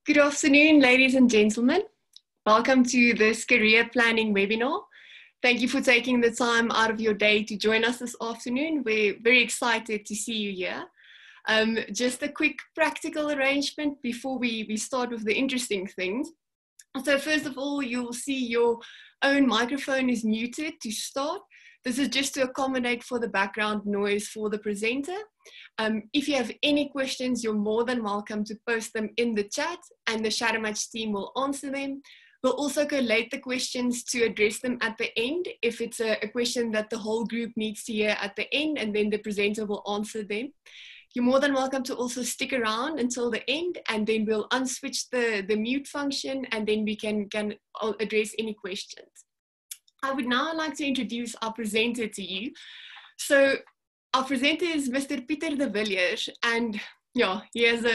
Good afternoon, ladies and gentlemen. Welcome to this career planning webinar. Thank you for taking the time out of your day to join us this afternoon. We're very excited to see you here. Just a quick practical arrangement before we start with the interesting things. So first of all, you'll see your own microphone is muted to start. This is just to accommodate for the background noise for the presenter. If you have any questions, you're more than welcome to post them in the chat and the Shadow Match team will answer them. We'll also collate the questions to address them at the end if it's a question that the whole group needs to hear at the end, and then the presenter will answer them. You're more than welcome to also stick around until the end, and then we'll unswitch the mute function, and then we can address any questions. I would now like to introduce our presenter to you. So our presenter is Mr. Pieter de Villiers, and yeah, he is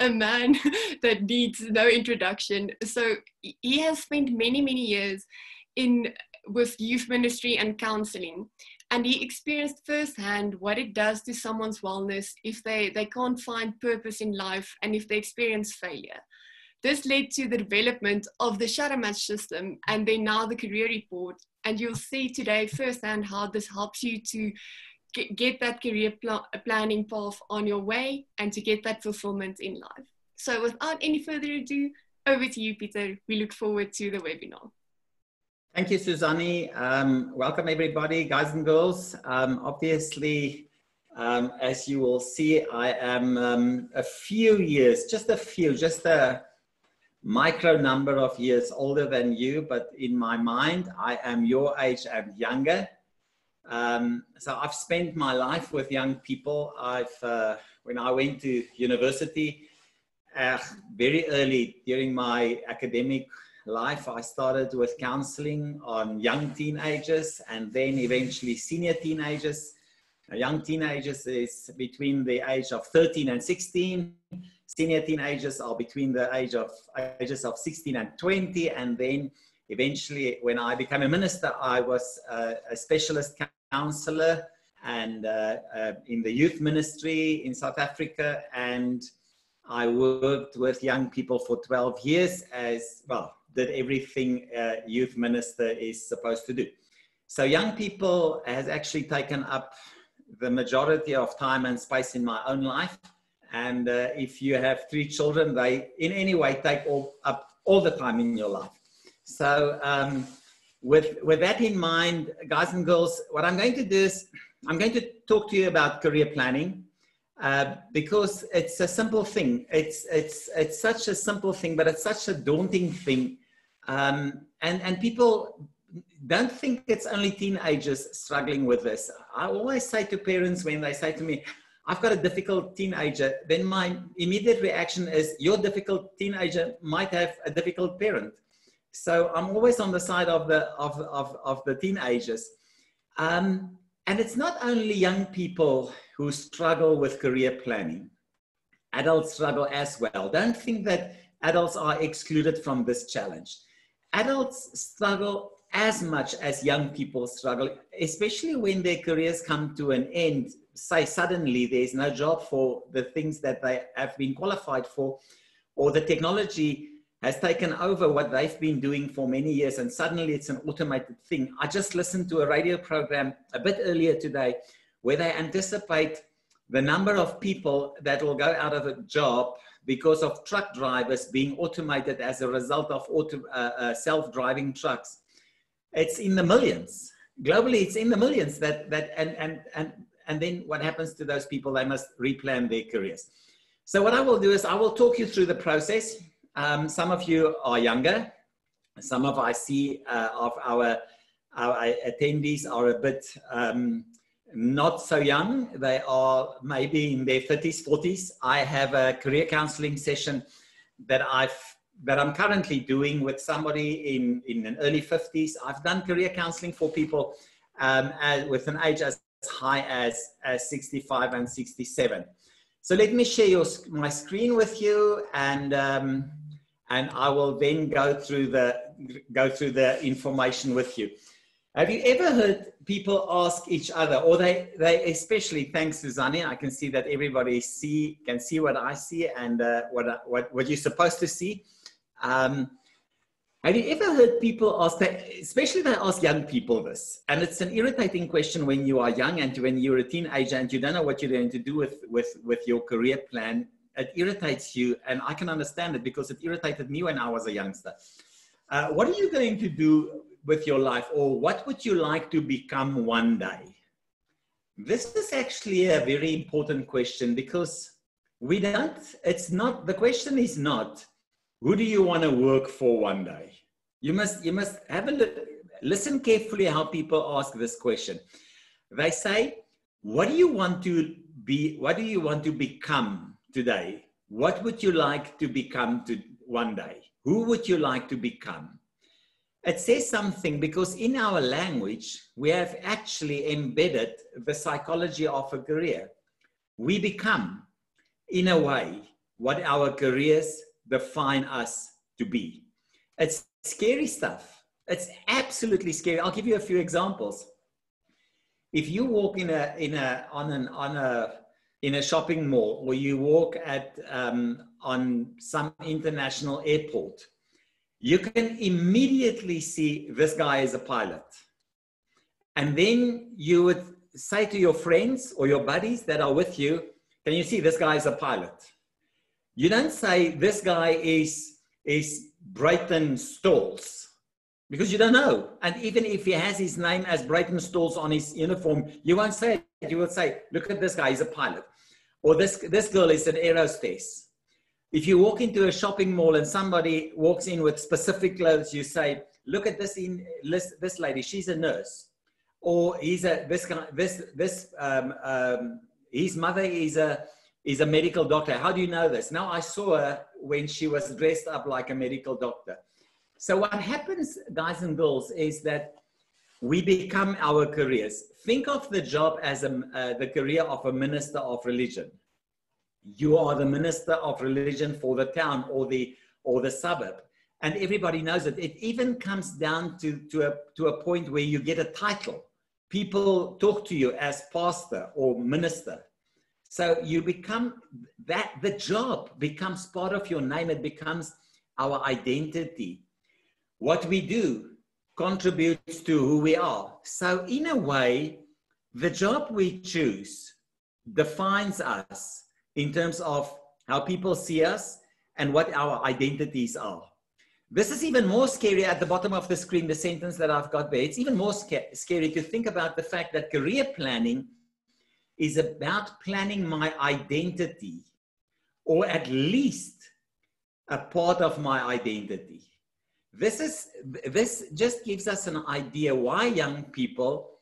a man that needs no introduction. So he has spent many years with youth ministry and counseling, and he experienced firsthand what it does to someone's wellness if they can't find purpose in life and if they experience failure. This led to the development of the Shadow Match system and then now the career report. And you'll see today firsthand how this helps you to get that career planning path on your way and to get that fulfillment in life. So without any further ado, over to you, Pieter. We look forward to the webinar. Thank you, Suzanne. Welcome everybody, guys and girls. Obviously, as you will see, I am a few years, just a micro number of years older than you, but in my mind, I am your age and younger. So I've spent my life with young people. When I went to university, very early during my academic life, I started with counseling on young teenagers and then eventually senior teenagers. Young teenagers is between the age of 13 and 16. Senior teenagers are between the ages of 16 and 20. And then eventually, when I became a minister, I was a specialist counselor and in the youth ministry in South Africa. And I worked with young people for 12 years as well, did everything a youth minister is supposed to do. So young people has actually taken up the majority of time and space in my own life. And if you have 3 children, they in any way take up all the time in your life. So with that in mind, guys and girls, what I'm going to do is I'm going to talk to you about career planning because it's a simple thing. It's such a simple thing, but it's such a daunting thing. And people don't think it's only teenagers struggling with this. I always say to parents when they say to me, I've got a difficult teenager, then my immediate reaction is your difficult teenager might have a difficult parent. So I'm always on the side of the teenagers. And it's not only young people who struggle with career planning. Adults struggle as well. Don't think that adults are excluded from this challenge. Adults struggle as much as young people struggle, especially when their careers come to an end. Say suddenly there's no job for the things that they have been qualified for, or the technology has taken over what they've been doing for many years and suddenly it's an automated thing. I just listened to a radio program a bit earlier today where they anticipate the number of people that will go out of a job because of truck drivers being automated as a result of self-driving trucks. It's in the millions. Globally, it's in the millions and then what happens to those people? They must replan their careers. So what I will do is I will talk you through the process. Some of you are younger. Some of I see of our attendees are a bit not so young. They are maybe in their 30s, 40s. I have a career counseling session that I'm currently doing with somebody in an early 50s. I've done career counseling for people with an age as high as 65 and 67. So let me share my screen with you, and I will then go through the information with you. Have you ever heard people ask each other, or they especially, thanks Susanne, I can see that everybody can see what I see and what you're supposed to see. Have you ever heard people ask that, especially they ask young people this, and it's an irritating question when you are young and when you're a teenager and you don't know what you're going to do with your career plan. It irritates you, and I can understand it because it irritated me when I was a youngster. What are you going to do with your life, or what would you like to become one day? This is actually a very important question because the question is not, who do you want to work for one day? You must have a look, listen carefully how people ask this question. They say, what do you want to be? What do you want to become today? What would you like to become one day? Who would you like to become? It says something because in our language, we have actually embedded the psychology of a career. We become, in a way, what our careers define us to be. It's scary stuff. It's absolutely scary. I'll give you a few examples. If you walk in a shopping mall, or you walk on some international airport, you can immediately see this guy is a pilot. And then you would say to your friends or your buddies that are with you, can you see this guy is a pilot? You don't say this guy is Brayton Stalls, because you don't know. And even if he has his name as Brayton Stalls on his uniform, you won't say it. You will say, look at this guy, he's a pilot. Or this girl is an air hostess. If you walk into a shopping mall and somebody walks in with specific clothes, you say, look at this lady, she's a nurse. Or his mother is a medical doctor. How do you know this? Now, I saw her when she was dressed up like a medical doctor. So what happens, guys and girls, is that we become our careers. Think of the job as the career of a minister of religion. You are the minister of religion for the town or the suburb. And everybody knows it. It even comes down to a point where you get a title. People talk to you as pastor or minister. So you become that, the job becomes part of your name. It becomes our identity. What we do contributes to who we are. So in a way, the job we choose defines us in terms of how people see us and what our identities are. This is even more scary at the bottom of the screen, the sentence that I've got there. It's even more scary to think about the fact that career planning is about planning my identity, or at least a part of my identity. This just gives us an idea why young people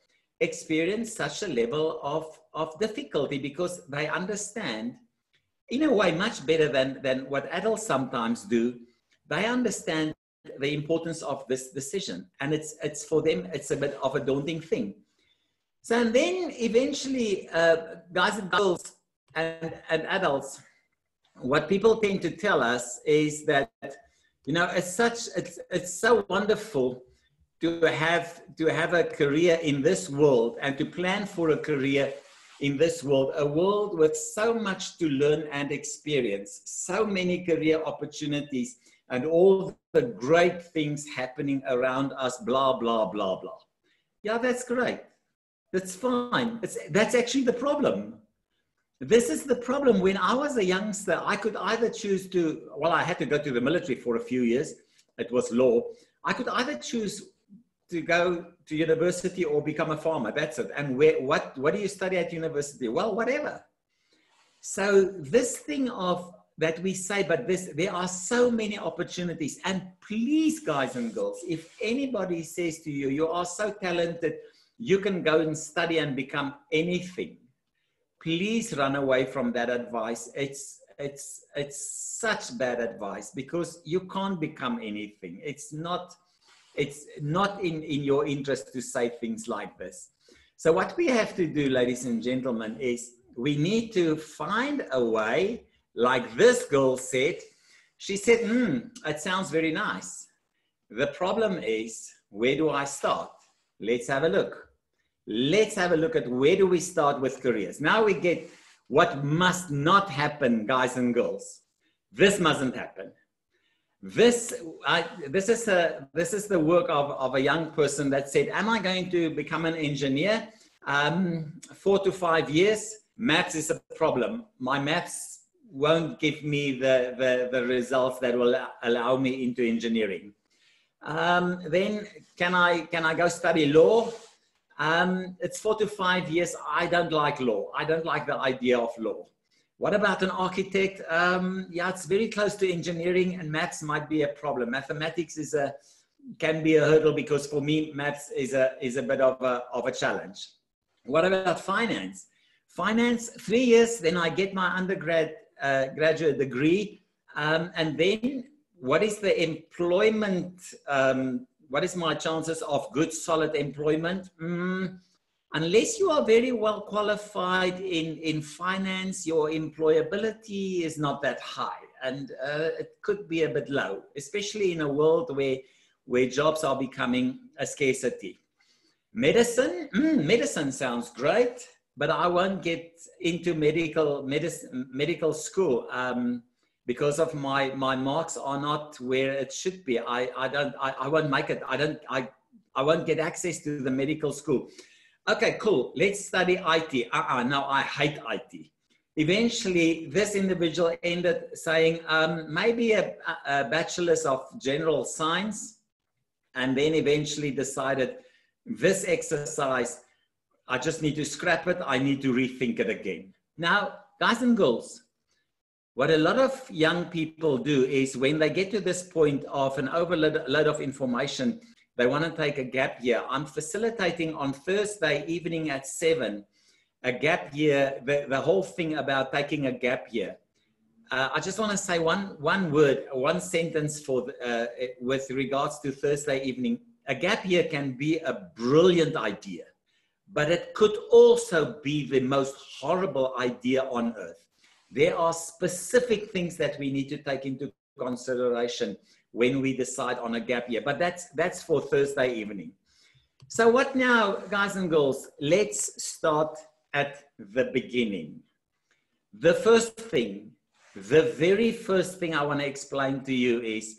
experience such a level of difficulty, because they understand, in a way much better than what adults sometimes do, they understand the importance of this decision. And it's for them, it's a bit of a daunting thing. So, and then eventually, guys and girls and adults, what people tend to tell us is that, you know, it's so wonderful to have a career in this world and to plan for a career in this world, a world with so much to learn and experience, so many career opportunities and all the great things happening around us, blah, blah, blah, blah. Yeah, that's great. That's fine. That's actually the problem. This is the problem. When I was a youngster, I could either choose to, well, I had to go to the military for a few years. It was law. I could either choose to go to university or become a farmer. That's it. And what do you study at university? Well, whatever. So this thing of that we say, but there are so many opportunities. And please, guys and girls, if anybody says to you, you are so talented, you can go and study and become anything, please run away from that advice. It's such bad advice, because you can't become anything. It's not in your interest to say things like this. So what we have to do, ladies and gentlemen, is we need to find a way, like this girl said. She said, it sounds very nice. The problem is, where do I start? let's have a look. Let's have a look at where do we start with careers. Now we get what must not happen, guys and girls. This mustn't happen. This is the work of a young person that said, am I going to become an engineer? 4 to 5 years, maths is a problem. My maths won't give me the results that will allow me into engineering. Then can I go study law? It's 4 to 5 years. I don't like law. I don't like the idea of law. What about an architect? Yeah, it's very close to engineering, and maths might be a problem. Mathematics can be a hurdle because for me, maths is a bit of a challenge. What about finance? Finance, 3 years, then I get my graduate degree, and then what is the employment? What is my chances of good, solid employment? Unless you are very well qualified in finance, your employability is not that high, and it could be a bit low, especially in a world where jobs are becoming a scarcity. Medicine, medicine sounds great, but I won't get into medical school because of my marks are not where it should be. I won't make it. I won't get access to the medical school. Okay, cool. Let's study IT. No, I hate IT. Eventually, this individual ended saying maybe a bachelor's of general science, and then eventually decided this exercise, I just need to scrap it. I need to rethink it again. Now, guys and girls, what a lot of young people do is when they get to this point of an overload of information, they want to take a gap year. I'm facilitating on Thursday evening at 7, a gap year, the whole thing about taking a gap year. I just want to say one word, one sentence with regards to Thursday evening. A gap year can be a brilliant idea, but it could also be the most horrible idea on earth. There are specific things that we need to take into consideration when we decide on a gap year, but that's for Thursday evening. So what now, guys and girls? Let's start at the beginning. The very first thing I want to explain to you is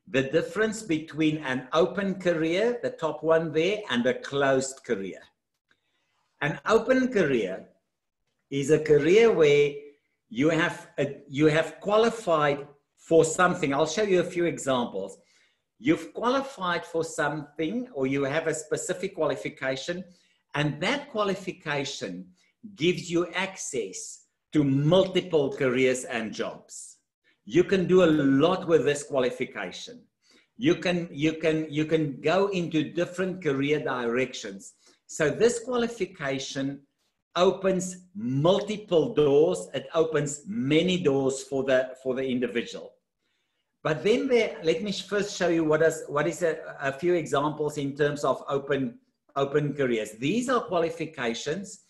the difference between an open career, the top one there, and a closed career. An open career is a career where you have qualified for something. I'll show you a few examples. You've qualified for something, or you have a specific qualification, and that qualification gives you access to multiple careers and jobs. You can do a lot with this qualification. You can go into different career directions. So this qualification opens multiple doors. It opens many doors for the individual. But then let me first show you what is a few examples in terms of open careers. These are qualifications.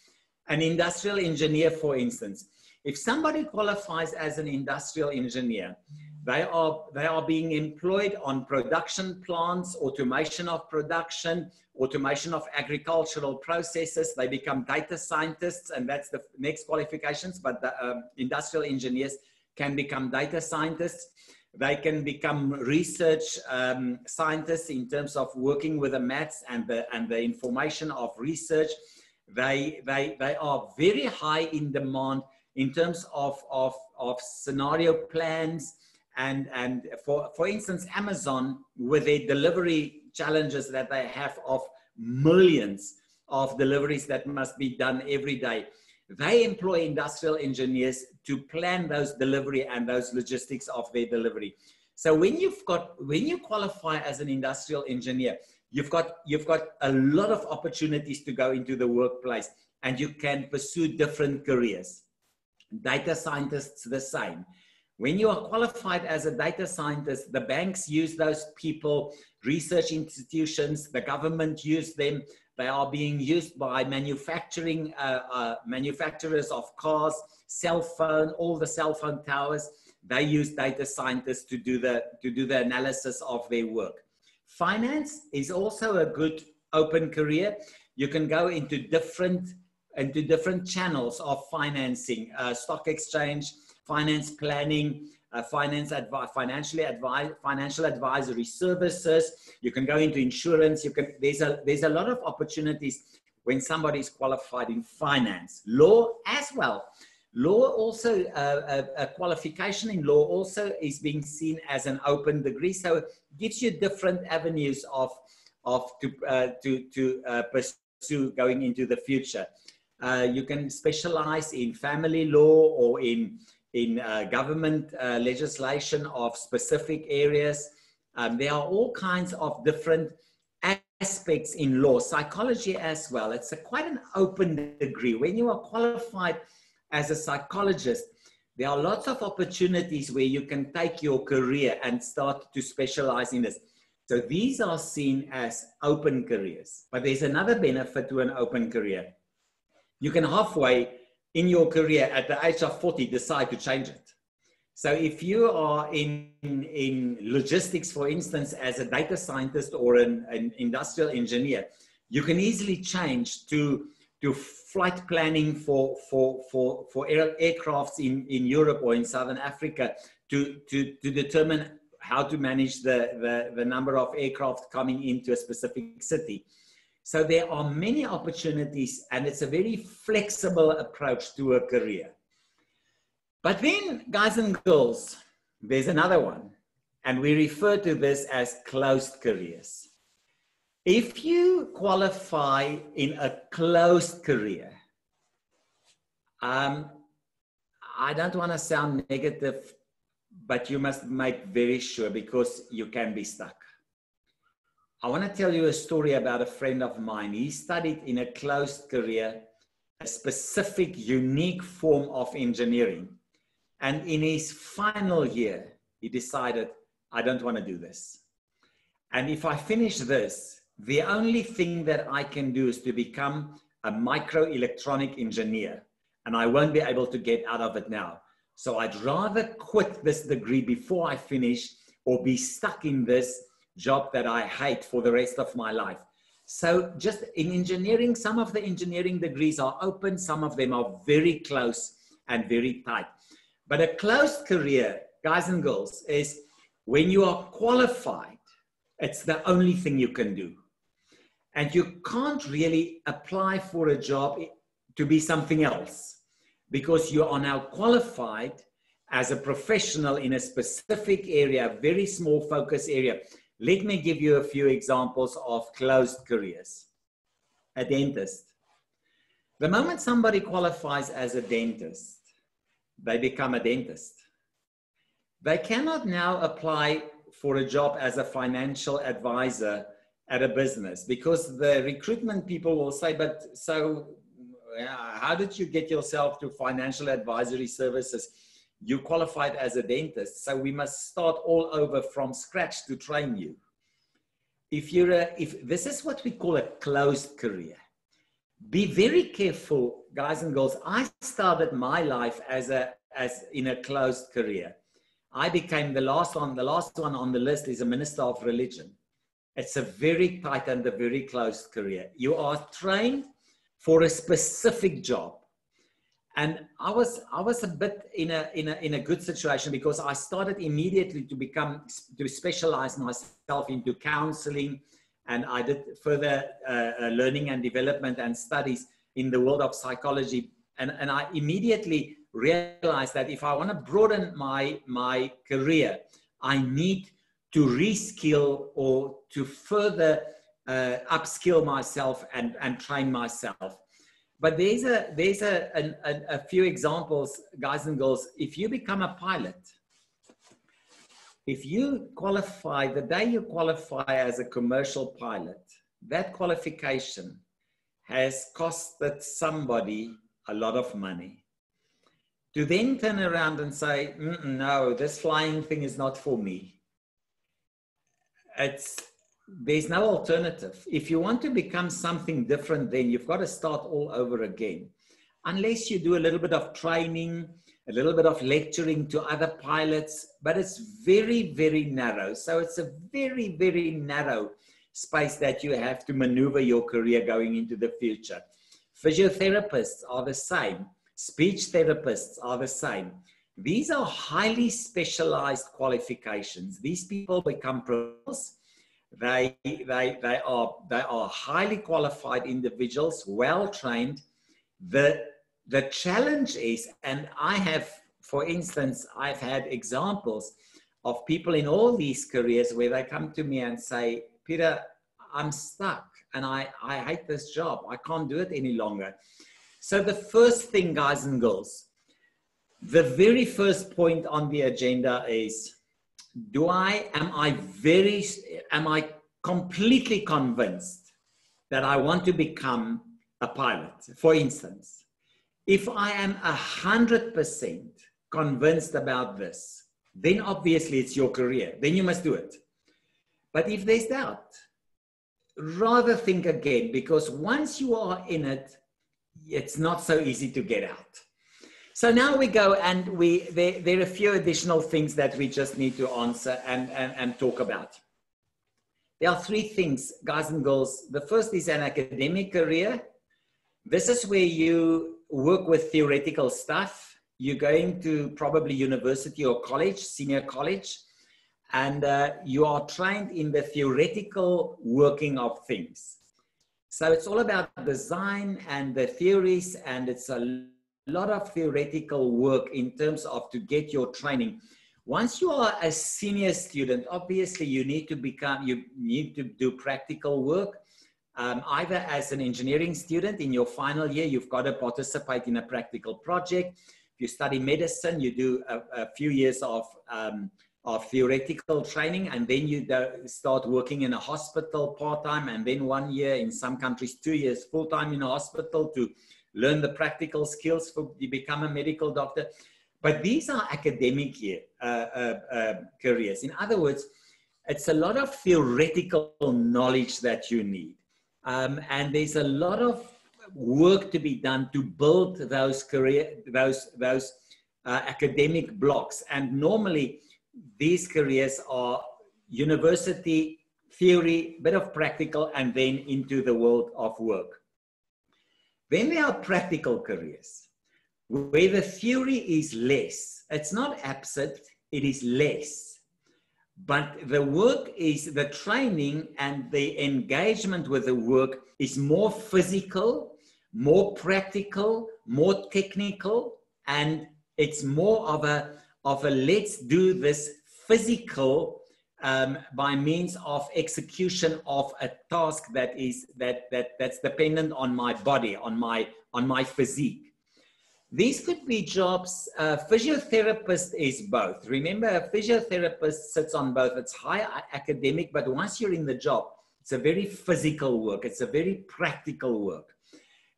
An industrial engineer, for instance, if somebody qualifies as an industrial engineer, they are being employed on production plants, automation of production, automation of agricultural processes. They become data scientists, and that's the next qualifications. But the industrial engineers can become data scientists. They can become research scientists in terms of working with the maths and the information of research. They are very high in demand in terms of scenario plans. And for instance, Amazon, with their delivery challenges that they have of millions of deliveries that must be done every day, they employ industrial engineers to plan those delivery and those logistics of their delivery. So when you qualify as an industrial engineer, you've got a lot of opportunities to go into the workplace, and you can pursue different careers. Data scientists, the same. When you are qualified as a data scientist, the banks use those people, research institutions, the government use them. They are being used by manufacturers of cars, cell phone, all the cell phone towers. They use data scientists to do the analysis of their work. Finance is also a good open career. You can go into different channels of financing, stock exchange, finance planning, financial advisory services. You can go into insurance. There's a lot of opportunities when somebody is qualified in finance. Law as well. Law also, a qualification in law also is being seen as an open degree. So it gives you different avenues to pursue going into the future. You can specialize in family law or in government legislation of specific areas. There are all kinds of different aspects in law, psychology as well. It's quite an open degree. When you are qualified as a psychologist, there are lots of opportunities where you can take your career and start to specialize in this. So these are seen as open careers. But there's another benefit to an open career. You can halfway in your career at the age of 40 decide to change it. So if you are in logistics, for instance, as a data scientist or an industrial engineer, you can easily change to flight planning for aircrafts in Europe or in Southern Africa to determine how to manage the number of aircraft coming into a specific city. So there are many opportunities, and it's a very flexible approach to a career. But then, guys and girls, there's another one, and we refer to this as closed careers. If you qualify in a closed career, I don't want to sound negative, but you must make very sure, because you can be stuck. I want to tell you a story about a friend of mine. He studied in a closed career, a specific, unique form of engineering. And in his final year, he decided, I don't want to do this. And if I finish this, the only thing that I can do is to become a microelectronic engineer, and I won't be able to get out of it now. So I'd rather quit this degree before I finish, or be stuck in this job that I hate for the rest of my life. So just in engineering, some of the engineering degrees are open, some of them are very close and very tight. But a closed career, guys and girls, is when you are qualified, it's the only thing you can do. And you can't really apply for a job to be something else, because you are now qualified as a professional in a specific area, a very small focus area. Let me give you a few examples of closed careers. A dentist. The moment somebody qualifies as a dentist, they become a dentist. They cannot now apply for a job as a financial advisor at a business, because the recruitment people will say, but so how did you get yourself to financial advisory services? You qualified as a dentist, so we must start all over from scratch to train you. If this is what we call a closed career, be very careful, guys and girls. I started my life as in a closed career. I became the last one. The last one on the list is a minister of religion. It's a very tight and a very closed career. You are trained for a specific job. And I was a bit in a good situation, because I started immediately to specialize myself into counseling, and I did further learning and development and studies in the world of psychology. And I immediately realized that if I want to broaden my career, I need to reskill or to further upskill myself and train myself. But there's a few examples, guys and girls. If you become a pilot, if you qualify, the day you qualify as a commercial pilot, that qualification has costed somebody a lot of money. To then turn around and say, no, this flying thing is not for me. There's no alternative. If you want to become something different, then you've got to start all over again. Unless you do a little bit of training, a little bit of lecturing to other pilots, but it's very, very narrow. So it's a very, very narrow space that you have to maneuver your career going into the future. Physiotherapists are the same. Speech therapists are the same. These are highly specialized qualifications. These people become professionals. They are highly qualified individuals, well trained. The challenge is, and I have, for instance, I've had examples of people in all these careers where they come to me and say, Peter, I'm stuck and I hate this job. I can't do it any longer. So the first thing, guys and girls, the very first point on the agenda is, am I completely convinced that I want to become a pilot? For instance, if I am 100% convinced about this, then obviously it's your career. Then you must do it. But if there's doubt, rather think again, because once you are in it, it's not so easy to get out. So now we go and there are a few additional things that we just need to answer and talk about. There are three things, guys and girls. The first is an academic career. This is where you work with theoretical stuff. You're going to probably university or college, senior college, and you are trained in the theoretical working of things. So it's all about design and the theories, and it's a lot of theoretical work in terms of to get your training. Once you are a senior student, obviously you need to do practical work. Either as an engineering student in your final year, you've got to participate in a practical project. If you study medicine, you do a few years of theoretical training, and then you start working in a hospital part-time, and then 1 year, in some countries 2 years full-time in a hospital to learn the practical skills to become a medical doctor. But these are academic careers. In other words, it's a lot of theoretical knowledge that you need. And there's a lot of work to be done to build those academic blocks. And normally these careers are university, theory, bit of practical, and then into the world of work. Then there are practical careers where the theory is less. It's not absent, it is less. But the work is, the training and the engagement with the work is more physical, more practical, more technical, and it's more of a let's do this physical by means of execution of a task that's dependent on my body, on my physique. These could be jobs. Physiotherapist is both. Remember, a physiotherapist sits on both. It's high academic, but once you're in the job, it's a very physical work. It's a very practical work.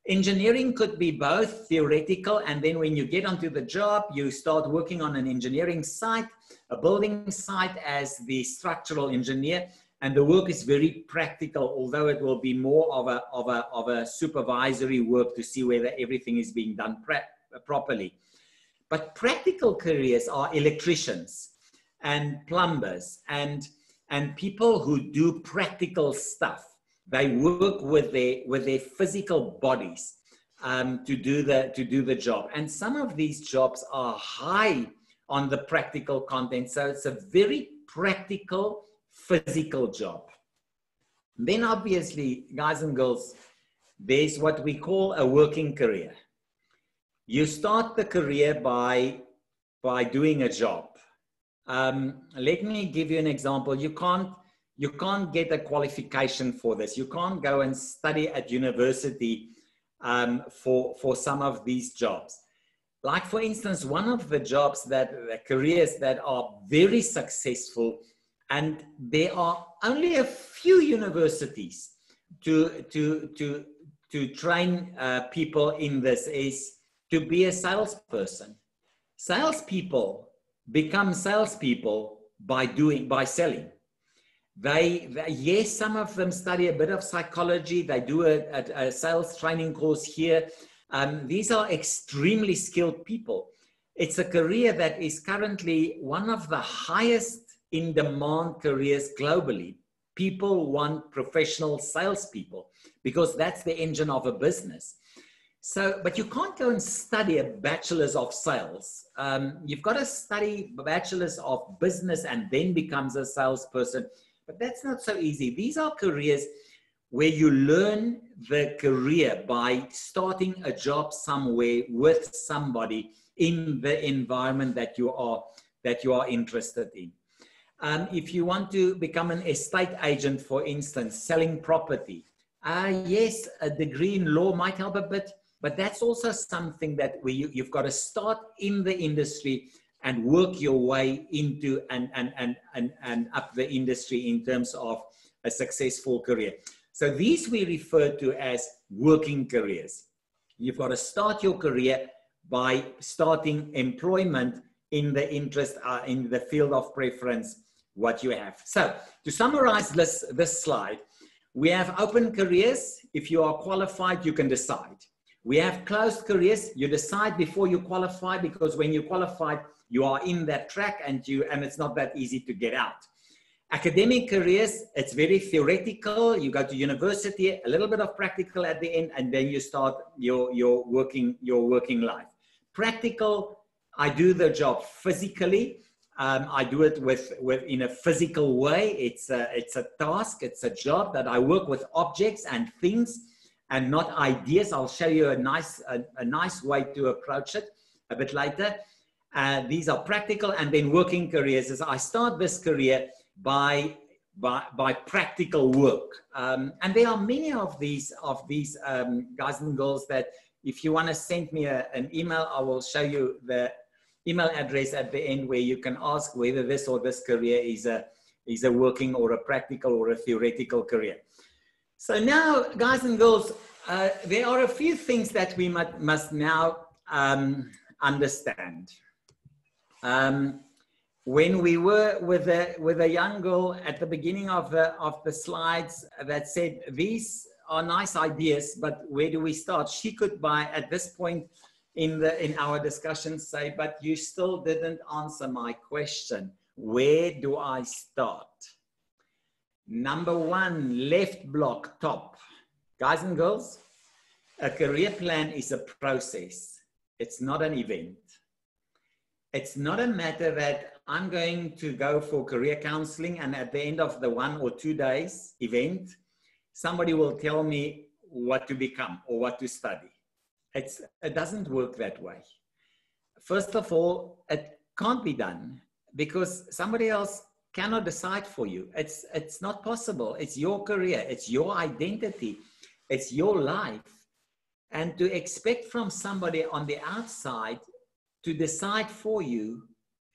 Engineering could be both theoretical, and then when you get onto the job, you start working on an engineering site, a building site as the structural engineer, and the work is very practical, although it will be more of a supervisory work to see whether everything is being done properly. But practical careers are electricians and plumbers and people who do practical stuff. They work with their physical bodies to do the job. And some of these jobs are high on the practical content. So it's a very practical, physical job. Then obviously, guys and girls, there's what we call a working career. You start the career by doing a job. Let me give you an example. You can't get a qualification for this. You can't go and study at university for some of these jobs. Like, for instance, one of the careers that are very successful, and there are only a few universities to train people in this, is to be a salesperson. Salespeople become salespeople by selling. Yes, some of them study a bit of psychology. They do a sales training course here. These are extremely skilled people. It's a career that is currently one of the highest in demand careers globally. People want professional salespeople because that's the engine of a business. So, but you can't go and study a bachelor's of sales. You've got to study a bachelor's of business and then becomes a salesperson. But that's not so easy. These are careers where you learn the career by starting a job somewhere with somebody in the environment that you are interested in. If you want to become an estate agent, for instance, selling property, yes, a degree in law might help a bit, but that's also something that you've got to start in the industry and work your way into and up the industry in terms of a successful career. So these we refer to as working careers. You've got to start your career by starting employment in the interest, in the field of preference, what you have. So to summarize this slide, we have open careers. If you are qualified, you can decide. We have closed careers. You decide before you qualify, because when you qualified, you are in that track and it's not that easy to get out. Academic careers, it's very theoretical. You go to university, a little bit of practical at the end, and then you start your working life. Practical, I do the job physically. I do it in a physical way. It's a task, it's a job that I work with objects and things and not ideas. I'll show you a nice way to approach it a bit later. These are practical, and then working careers is I start this career by practical work. And there are many of these guys and girls that if you want to send me an email, I will show you the email address at the end where you can ask whether this or this career is a working or a practical or a theoretical career. So now, guys and girls, there are a few things that we must now understand. When we were with a young girl at the beginning of the slides that said, these are nice ideas, but where do we start? She could at this point in our discussion say, but you still didn't answer my question. Where do I start? Number one, left block, top. Guys and girls, a career plan is a process. It's not an event. It's not a matter that I'm going to go for career counseling and at the end of the 1 or 2 days event, somebody will tell me what to become or what to study. It doesn't work that way. First of all, it can't be done because somebody else cannot decide for you. It's not possible. It's your career. It's your identity. It's your life. And to expect from somebody on the outside to decide for you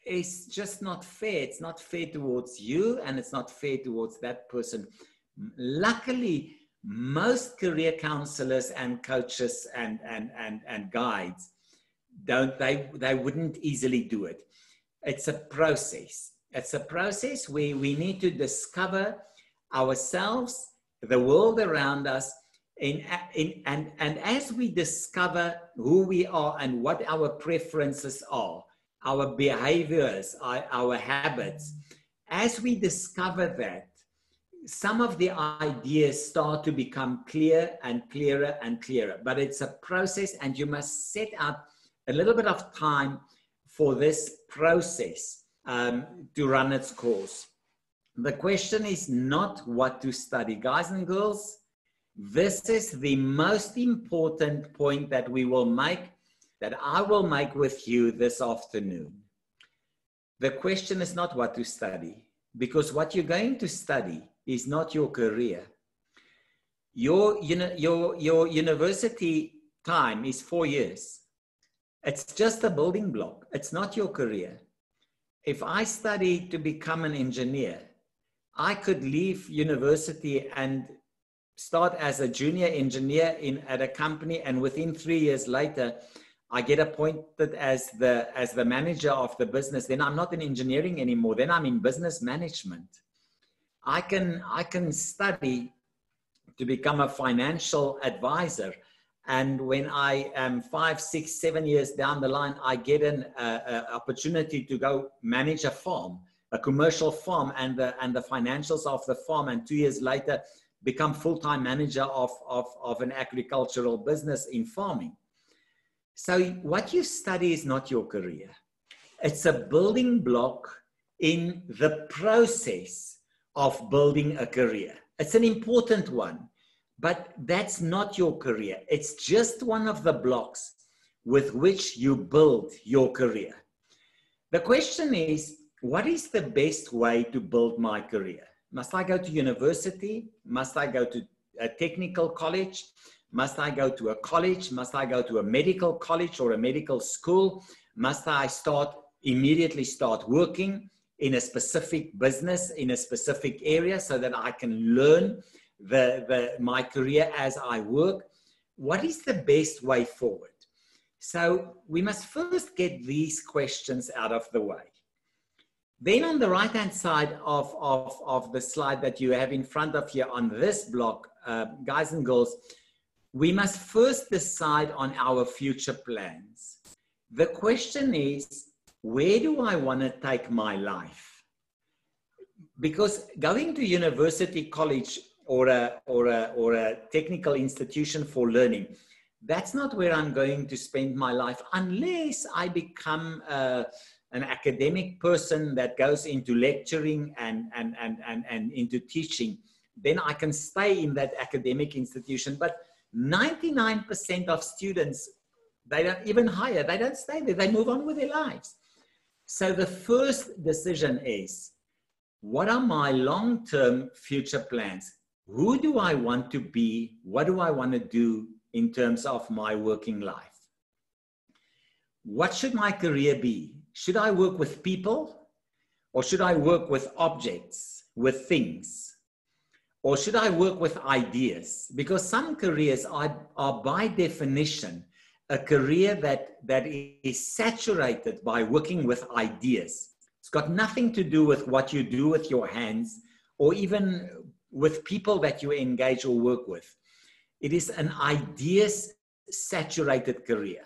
is just not fair. It's not fair towards you, and it's not fair towards that person. Luckily, most career counselors and coaches and guides they wouldn't easily do it. It's a process. It's a process where we need to discover ourselves, the world around us, and as we discover who we are and what our preferences are, our behaviors, our habits, as we discover that, some of the ideas start to become clear and clearer and clearer. But it's a process, and you must set out a little bit of time for this process to run its course. The question is not what to study. Guys and girls, this is the most important point that we will make, that I will make with you this afternoon. The question is not what to study, because what you're going to study is not your career. Your university time is 4 years. It's just a building block. It's not your career. If I study to become an engineer, I could leave university and start as a junior engineer at a company, and within 3 years later, I get appointed as the manager of the business. Then I'm not in engineering anymore. Then I'm in business management. I can study to become a financial advisor. And when I am 5, 6, 7 years down the line, I get an opportunity to go manage a farm. a commercial farm and the financials of the farm, and 2 years later become full-time manager of an agricultural business in farming. So what you study is not your career. It's a building block in the process of building a career. It's an important one, but that's not your career. It's just one of the blocks with which you build your career. The question is, what is the best way to build my career? Must I go to university? Must I go to a technical college? Must I go to a college? Must I go to a medical college or a medical school? Must I immediately start working in a specific business, in a specific area, so that I can learn my career as I work? What is the best way forward? So we must first get these questions out of the way. Then on the right-hand side of the slide that you have in front of you on this block, guys and girls, we must first decide on our future plans. The question is, where do I want to take my life? Because going to university, college, or a technical institution for learning, that's not where I'm going to spend my life, unless I become an academic person that goes into lecturing and into teaching. Then I can stay in that academic institution. But 99% of students, they don't even hire, they don't stay there, they move on with their lives. So the first decision is, what are my long-term future plans? Who do I want to be? What do I want to do in terms of my working life? What should my career be? Should I work with people, or should I work with objects, with things? Or should I work with ideas? Because some careers are by definition a career that is saturated by working with ideas. It's got nothing to do with what you do with your hands, or even with people that you engage or work with. It is an ideas saturated career.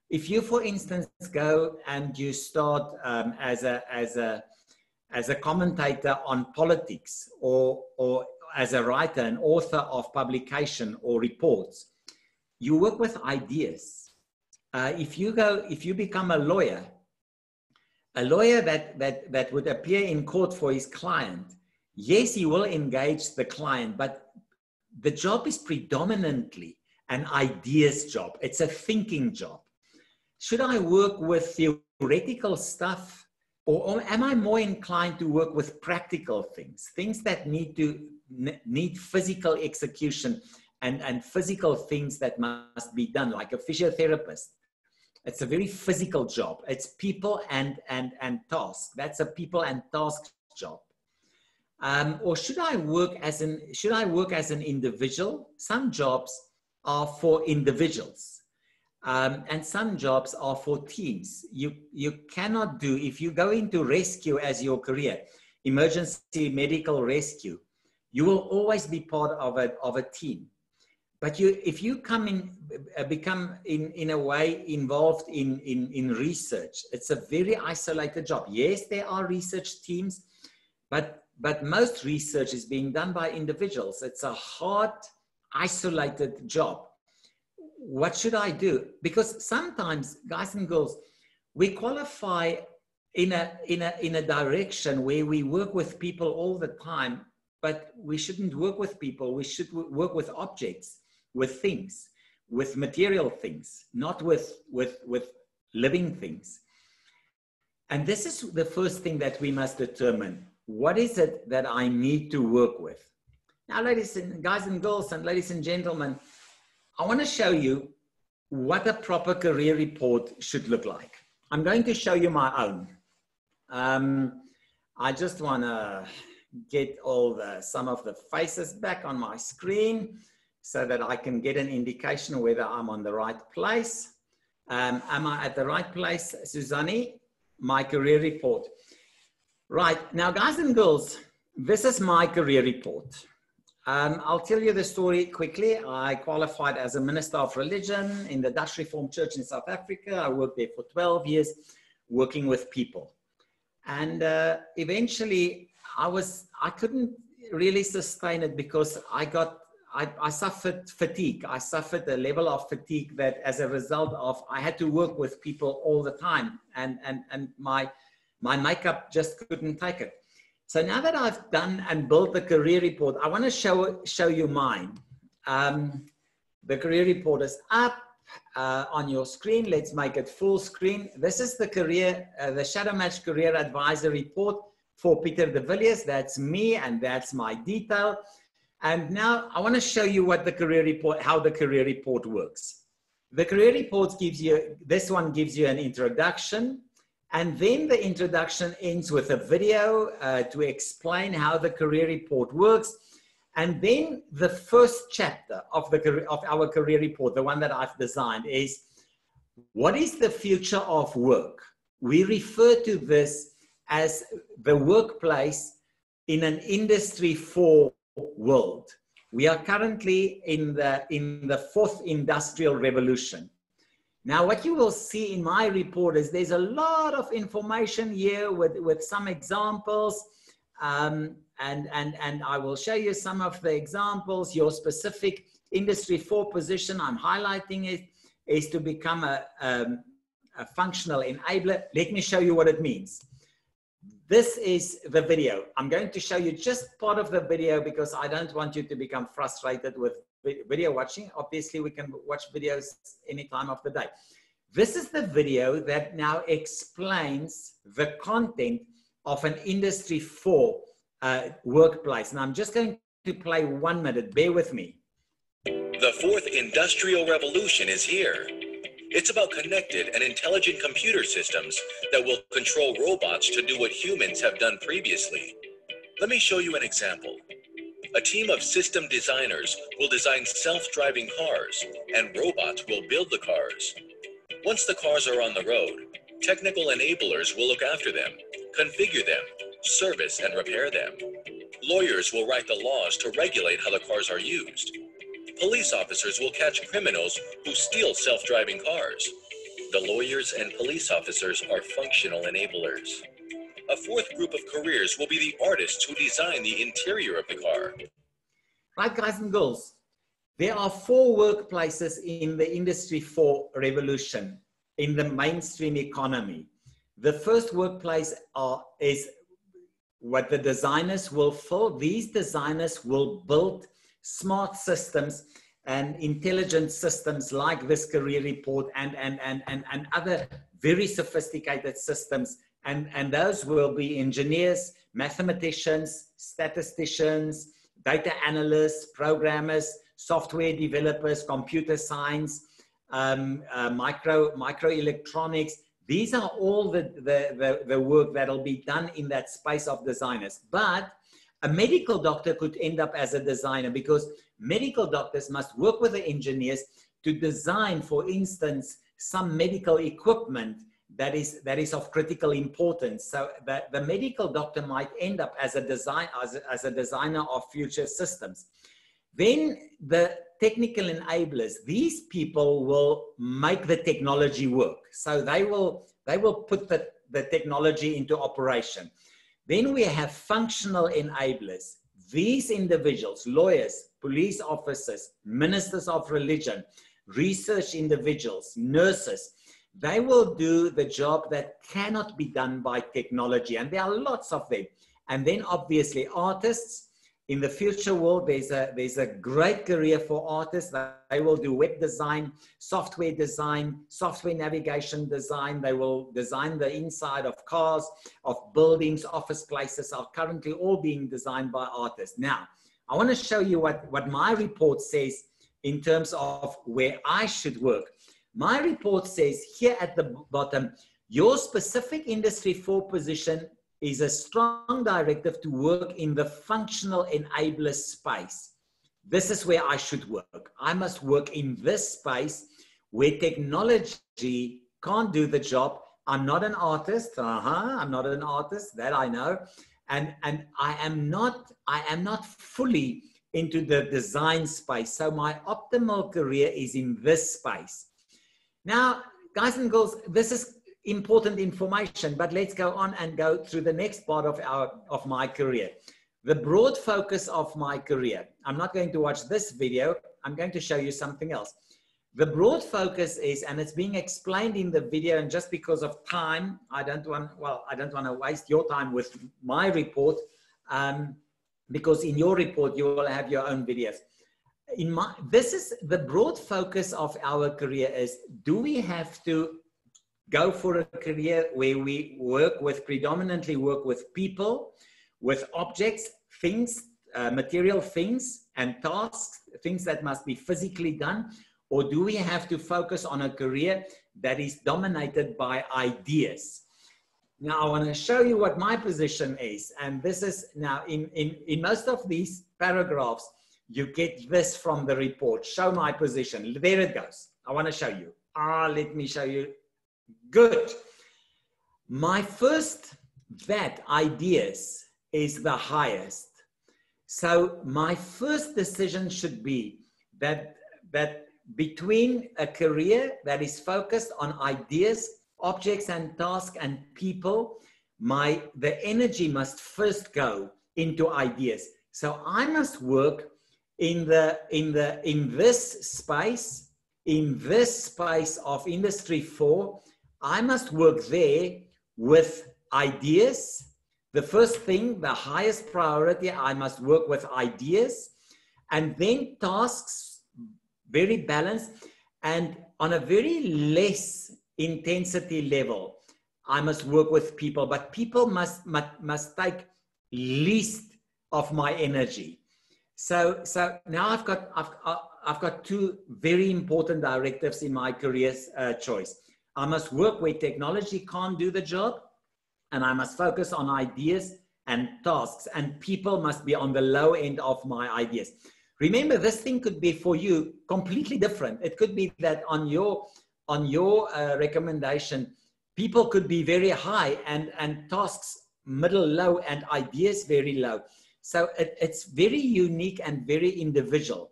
If you, for instance, go and you start as a commentator on politics, or as a writer, an author of publication or reports, you work with ideas. If you become a lawyer that would appear in court for his client, yes, he will engage the client, but the job is predominantly an ideas job. It's a thinking job. Should I work with theoretical stuff, or am I more inclined to work with practical things, things that need physical execution and physical things that must be done, like a physiotherapist? It's a very physical job. It's people and task. That's a people and task job. Or should I work as an individual? Some jobs are for individuals. And some jobs are for teams. You cannot do, if you go into rescue as your career, emergency medical rescue, you will always be part of a team. But if you become in a way involved in research, it's a very isolated job. Yes, there are research teams, but most research is being done by individuals. It's a hard, isolated job. What should I do? Because sometimes, guys and girls, we qualify in a direction where we work with people all the time, but we shouldn't work with people. We should work with objects, with things, with material things, not with living things. And this is the first thing that we must determine. What is it that I need to work with? Now, guys and girls, and ladies and gentlemen, I want to show you what a proper career report should look like. I'm going to show you my own. I just want to get some of the faces back on my screen so that I can get an indication whether I'm on the right place. Am I at the right place, Suzanne? My career report. Right, now guys and girls, this is my career report. I'll tell you the story quickly. I qualified as a minister of religion in the Dutch Reformed Church in South Africa. I worked there for 12 years, working with people. And eventually I couldn't really sustain it because I suffered fatigue. I suffered a level of fatigue that as a result of, I had to work with people all the time, and my makeup just couldn't take it. So now that I've done and built the career report, I want to show you mine. The career report is up on your screen. Let's make it full screen. This is the the Shadow Match Career Advisor report for Peter de Villiers. That's me, and that's my detail. And now I want to show you what the career report, how the career report works. The career report gives you, this one gives you an introduction, and then the introduction ends with a video to explain how the career report works. And then the first chapter of our career report, the one that I've designed, is what is the future of work? We refer to this as the workplace in an Industry 4 world. We are currently in the fourth industrial revolution. Now, what you will see in my report is there's a lot of information here with some examples, and I will show you some of the examples. Your specific Industry 4 position, I'm highlighting it, is to become a functional enabler. Let me show you what it means. This is the video. I'm going to show you just part of the video because I don't want you to become frustrated with video watching. Obviously, we can watch videos any time of the day. This is the video that now explains the content of an Industry 4 workplace. And I'm just going to play 1 minute. Bear with me. The fourth industrial revolution is here. It's about connected and intelligent computer systems that will control robots to do what humans have done previously. Let me show you an example. A team of system designers will design self-driving cars, and robots will build the cars. Once the cars are on the road, technical enablers will look after them, configure them, service and repair them. Lawyers will write the laws to regulate how the cars are used. Police officers will catch criminals who steal self-driving cars. The lawyers and police officers are functional enablers. A fourth group of careers will be the artists who design the interior of the car. Right, guys and girls, there are 4 workplaces in the Industry 4 revolution in the mainstream economy. The first workplace is what the designers will fill. These designers will build smart systems and intelligent systems like this career report and other very sophisticated systems. And those will be engineers, mathematicians, statisticians, data analysts, programmers, software developers, computer science, microelectronics. These are all the work that will be done in that space of designers. But a medical doctor could end up as a designer because medical doctors must work with the engineers to design, for instance, some medical equipment that is of critical importance. So that the medical doctor might end up as a designer of future systems. Then the technical enablers, these people will make the technology work. So they will put the technology into operation. Then we have functional enablers. These individuals, lawyers, police officers, ministers of religion, research individuals, nurses, they will do the job that cannot be done by technology. And there are lots of them. And then obviously artists. In the future world, there's a great career for artists. They will do web design, software navigation design. They will design the inside of cars, of buildings, office places are currently all being designed by artists. Now, I want to show you what my report says in terms of where I should work. My report says here at the bottom, your specific Industry 4 position is a strong directive to work in the functional enabler space. This is where I should work. I must work in this space where technology can't do the job. I'm not an artist. I'm not an artist, that I know. And I am not fully into the design space. So my optimal career is in this space. Now, guys and girls, this is important information, but let's go on and go through the next part of my career. The broad focus of my career. I'm not going to watch this video. I'm going to show you something else. The broad focus is, and it's being explained in the video, and just because of time, I don't want to waste your time with my report, because in your report, you will have your own videos. This is the broad focus of our career is, do we have to go for a career where we predominantly work with people, with objects, things, material things and tasks, things that must be physically done? Or do we have to focus on a career that is dominated by ideas? Now, I want to show you what my position is. And this is now in most of these paragraphs, you get this from the report. Show my position. There it goes. I want to show you. Let me show you. Good. My first, that ideas is the highest. So my first decision should be that between a career that is focused on ideas, objects and tasks and people, the energy must first go into ideas. So I must work in this space of Industry 4. I must work there with ideas. The first thing, the highest priority, I must work with ideas, and then tasks, very balanced, and on a very less intensity level, I must work with people, but people must take least of my energy. So now I've got two very important directives in my career choice. I must work where technology can't do the job, and I must focus on ideas and tasks, and people must be on the low end of my ideas. Remember, this thing could be for you completely different. It could be that on your recommendation, people could be very high and tasks middle low and ideas very low. So it's very unique and very individual.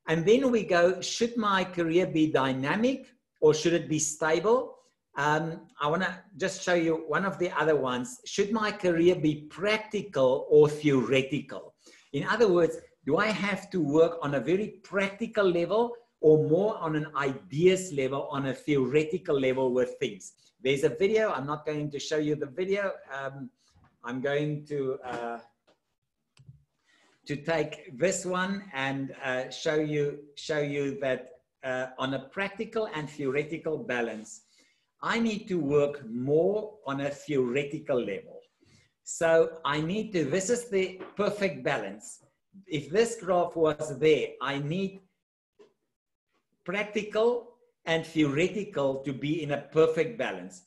And then we go, should my career be dynamic or should it be stable? I want to just show you one of the other ones. Should my career be practical or theoretical? In other words, do I have to work on a very practical level or more on an ideas level, on a theoretical level with things? There's a video. I'm not going to show you the video. I'm going to take this one and show you that on a practical and theoretical balance, I need to work more on a theoretical level. So I need to, this is the perfect balance. If this graph was there, I need practical and theoretical to be in a perfect balance.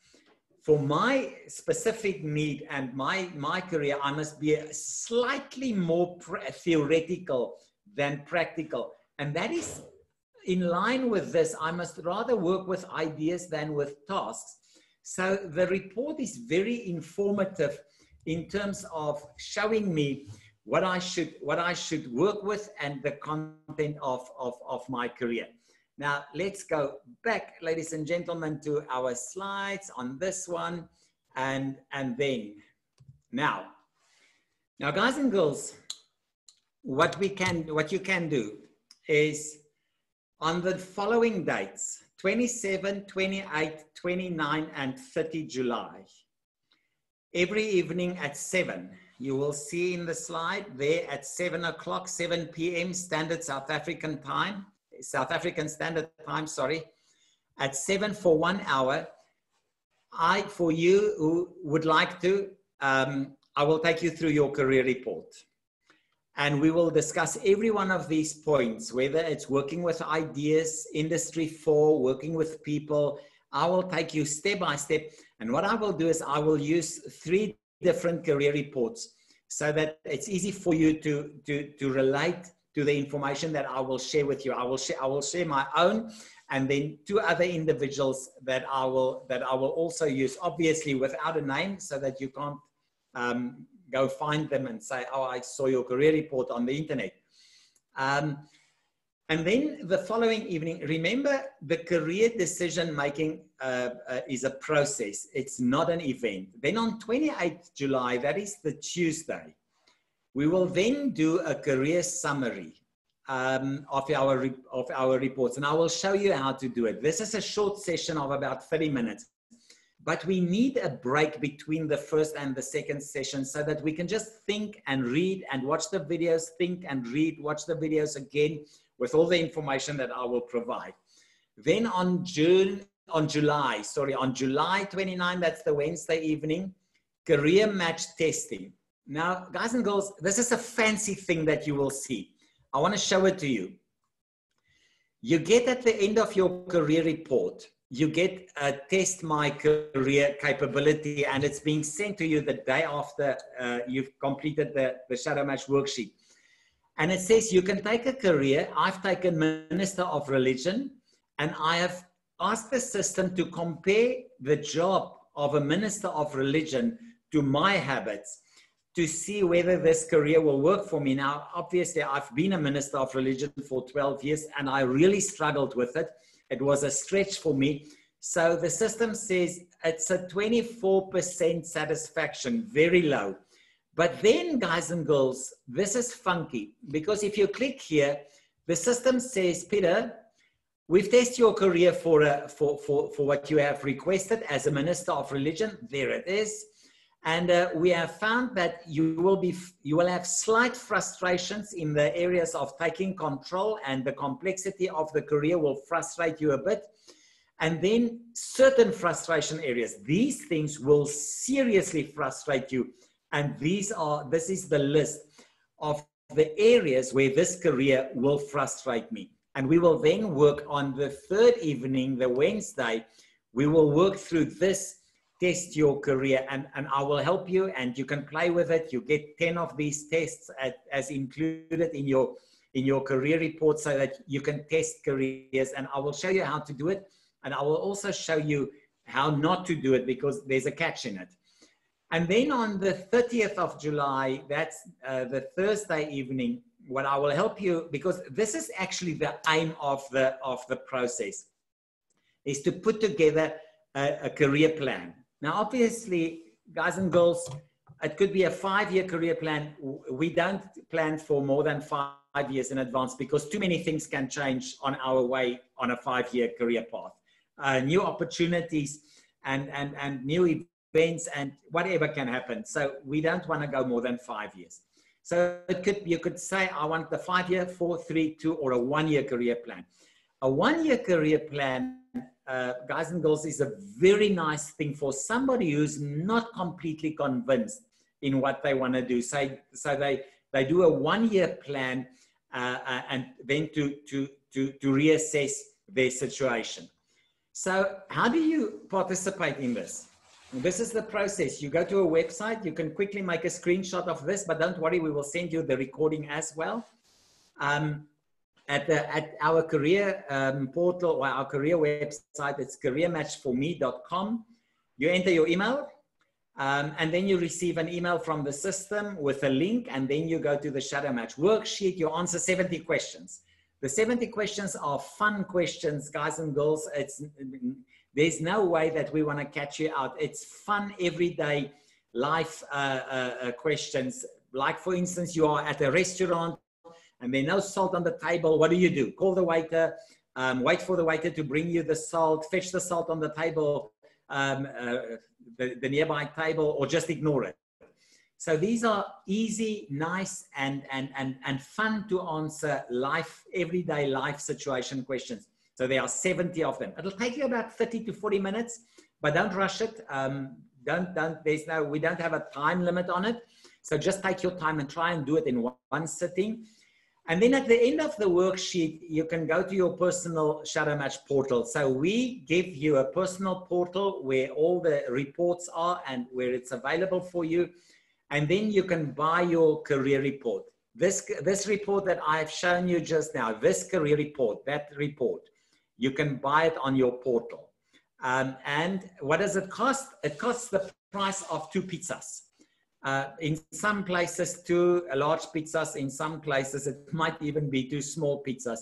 For my specific need and my career, I must be slightly more theoretical than practical. And that is in line with this. I must rather work with ideas than with tasks. So the report is very informative in terms of showing me what I should work with and the content of my career. Now, let's go back, ladies and gentlemen, to our slides on this one. And then, now, guys and girls, what you can do is on the following dates, 27, 28, 29, and 30 July, every evening at 7, you will see in the slide there at 7 o'clock, 7 p.m. South African Standard Time, sorry, at 7 for 1 hour. For you who would like to, I will take you through your career report. And we will discuss every one of these points, whether it's working with ideas, Industry 4, working with people. I will take you step by step. And what I will do is I will use 3 different career reports so that it's easy for you to relate to the information that I will share with you. I will share my own, and then 2 other individuals that I will also use, obviously without a name, so that you can't go find them and say, oh, I saw your career report on the internet. And then the following evening, remember the career decision making is a process. It's not an event. Then on 28th July, that is the Tuesday, we will then do a career summary of our reports. And I will show you how to do it. This is a short session of about 30 minutes. But we need a break between the first and the second session so that we can just think and read and watch the videos, think and read, watch the videos again with all the information that I will provide. Then on July 29, that's the Wednesday evening, career match testing. Now, guys and girls, this is a fancy thing that you will see. I want to show it to you. You get at the end of your career report, you get a test my career capability, and it's being sent to you the day after you've completed the shadow match worksheet. And it says you can take a career. I've taken Minister of Religion, and I have asked the system to compare the job of a Minister of Religion to my habits to see whether this career will work for me. Now, obviously, I've been a Minister of Religion for 12 years, and I really struggled with it. It was a stretch for me. So the system says it's a 24% satisfaction, very low. But then, guys and girls, this is funky, because if you click here, the system says, Peter, we've tested your career for what you have requested as a Minister of Religion. There it is. And we have found that you will have slight frustrations in the areas of taking control, and the complexity of the career will frustrate you a bit. And then certain frustration areas, these things will seriously frustrate you. And this is the list of the areas where this career will frustrate me. And we will then work on the third evening, the Wednesday, we will work through this test your career, and I will help you, and you can play with it. You get 10 of these tests as included in your career report so that you can test careers, and I will show you how to do it. And I will also show you how not to do it, because there's a catch in it. And then on the 30th of July, that's the Thursday evening, what I will help you, because this is actually the aim of the process, is to put together a career plan. Now, obviously, guys and girls, it could be a 5-year career plan. We don't plan for more than 5 years in advance, because too many things can change on our way on a 5-year career path. New opportunities and new events and whatever can happen. So we don't want to go more than 5 years. So you could say, I want the 5-year, 4, 3, 2, or a 1-year career plan. A 1-year career plan, guys and girls, is a very nice thing for somebody who's not completely convinced in what they want to do. So they do a 1-year plan and then to reassess their situation. So how do you participate in this? This is the process. You go to a website. You can quickly make a screenshot of this, but don't worry, we will send you the recording as well. At our career portal or our career website, it's careermatchforme.com. You enter your email, and then you receive an email from the system with a link, and then you go to the Shadow Match worksheet. You answer 70 questions. The 70 questions are fun questions, guys and girls. There's no way that we want to catch you out. It's fun, everyday life questions. Like, for instance, you are at a restaurant and there's no salt on the table. What do? Call the waiter, wait for the waiter to bring you the salt, fetch the salt on the table, the nearby table, or just ignore it. So these are easy, nice, and fun to answer everyday life situation questions. So there are 70 of them. It'll take you about 30 to 40 minutes, but don't rush it. We don't have a time limit on it. So just take your time and try and do it in one sitting. And then at the end of the worksheet, you can go to your personal Shadow Match portal. So we give you a personal portal where all the reports are and where it's available for you. And then you can buy your career report. This report that I've shown you just now, this career report, that report, you can buy it on your portal. And what does it cost? It costs the price of 2 pizzas. In some places, 2 large pizzas. In some places, it might even be 2 small pizzas.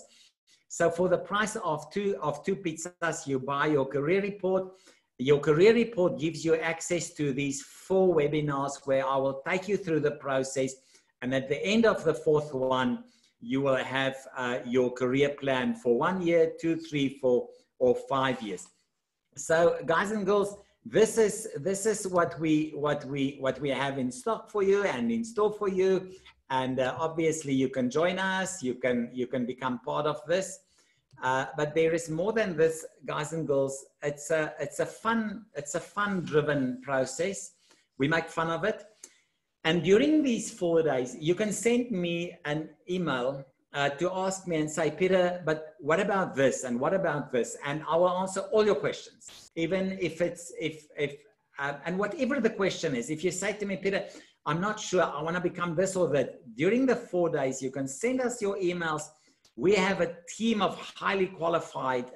So for the price of two pizzas, you buy your career report. Your career report gives you access to these 4 webinars where I will take you through the process. And at the end of the 4th one, you will have your career plan for 1 year, 2, 3, 4, or 5 years. So guys and girls, this is what we have in stock for you and in store for you. And obviously you can join us, you can become part of this. But there is more than this, guys and girls. It's a fun driven process. We make fun of it. And during these 4 days, you can send me an email to ask me and say, Peter, but what about this? And what about this? And I will answer all your questions, even if and whatever the question is. If you say to me, Peter, I'm not sure, I want to become this or that. During the 4 days, you can send us your emails. We have a team of highly qualified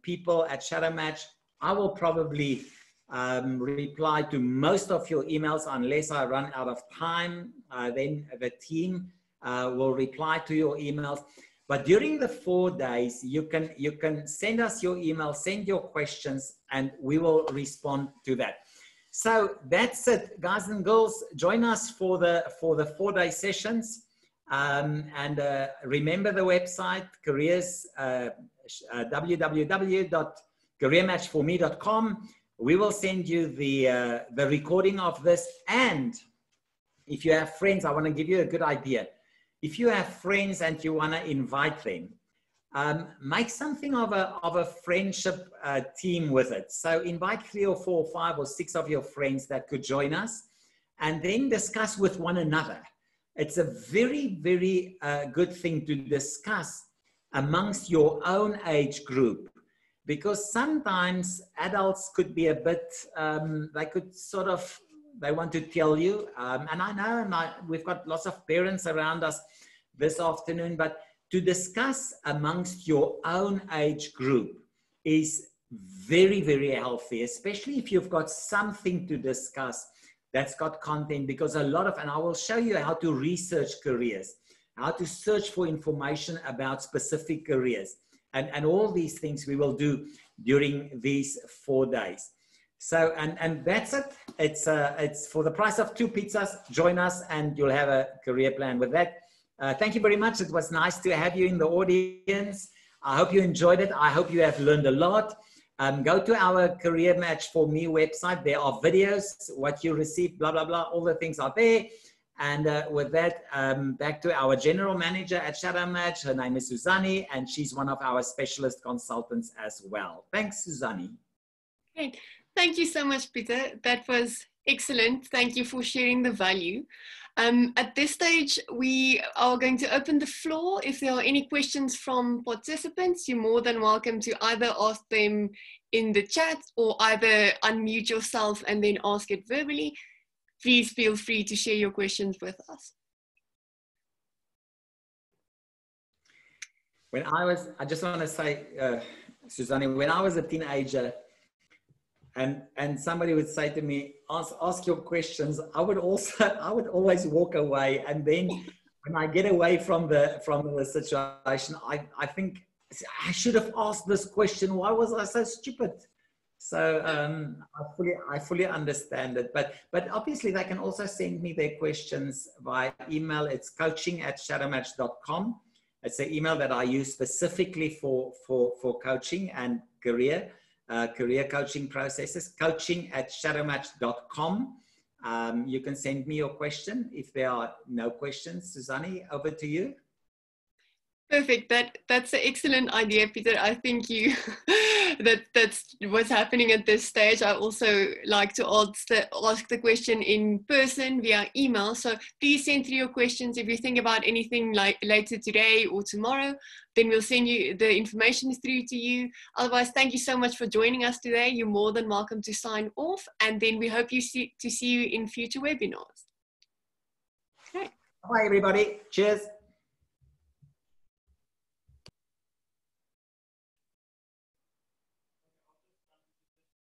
people at Shadow Match. I will probably reply to most of your emails unless I run out of time. Then the team will reply to your emails. But during the 4 days, you can send us your email, send your questions, and we will respond to that. So that's it, guys and girls. Join us for the 4-day sessions. And remember the website, careers, www.careermatchforme.com. We will send you the recording of this. And if you have friends, I want to give you a good idea. If you have friends and you want to invite them, make something of a friendship team with it. So invite 3 or 4 or 5 or 6 of your friends that could join us, and then discuss with one another. It's a very, very good thing to discuss amongst your own age group, because sometimes adults could be a bit, they want to tell you, and I know we've got lots of parents around us this afternoon, but to discuss amongst your own age group is very, very healthy, especially if you've got something to discuss that's got content, because and I will show you how to research careers, how to search for information about specific careers, and all these things we will do during these 4 days. So, and that's it. It's for the price of 2 pizzas. Join us and you'll have a career plan with that. Thank you very much. It was nice to have you in the audience. I hope you enjoyed it. I hope you have learned a lot. Go to our Career Match for Me website. There are videos, what you receive, blah, blah, blah. All the things are there. And with that, back to our general manager at Shadow Match. Her name is Suzanne, and she's one of our specialist consultants as well. Thanks, Suzanne. Great. Thank you so much, Peter. That was excellent. Thank you for sharing the value. At this stage, we are going to open the floor. If there are any questions from participants, you're more than welcome to either ask them in the chat or either unmute yourself and then ask it verbally. Please feel free to share your questions with us. I just want to say, Suzanne, when I was a teenager, and somebody would say to me, ask your questions, I would always walk away. And then when I get away from the situation, I think I should have asked this question. Why was I so stupid? So I fully understand it. But obviously they can also send me their questions via email. It's coaching@shadowmatch.com. It's an email that I use specifically for coaching and career coaching processes, coaching@shadowmatch.com. You can send me your question. If there are no questions, Suzanne, over to you. Perfect. That's an excellent idea, Peter. I think that's what's happening at this stage. I also like to ask the question in person via email. So please send through your questions. If you think about anything like later today or tomorrow, then we'll send you the information through to you. Otherwise, thank you so much for joining us today. You're more than welcome to sign off, and then we hope to see you in future webinars. Okay. Bye, everybody. Cheers.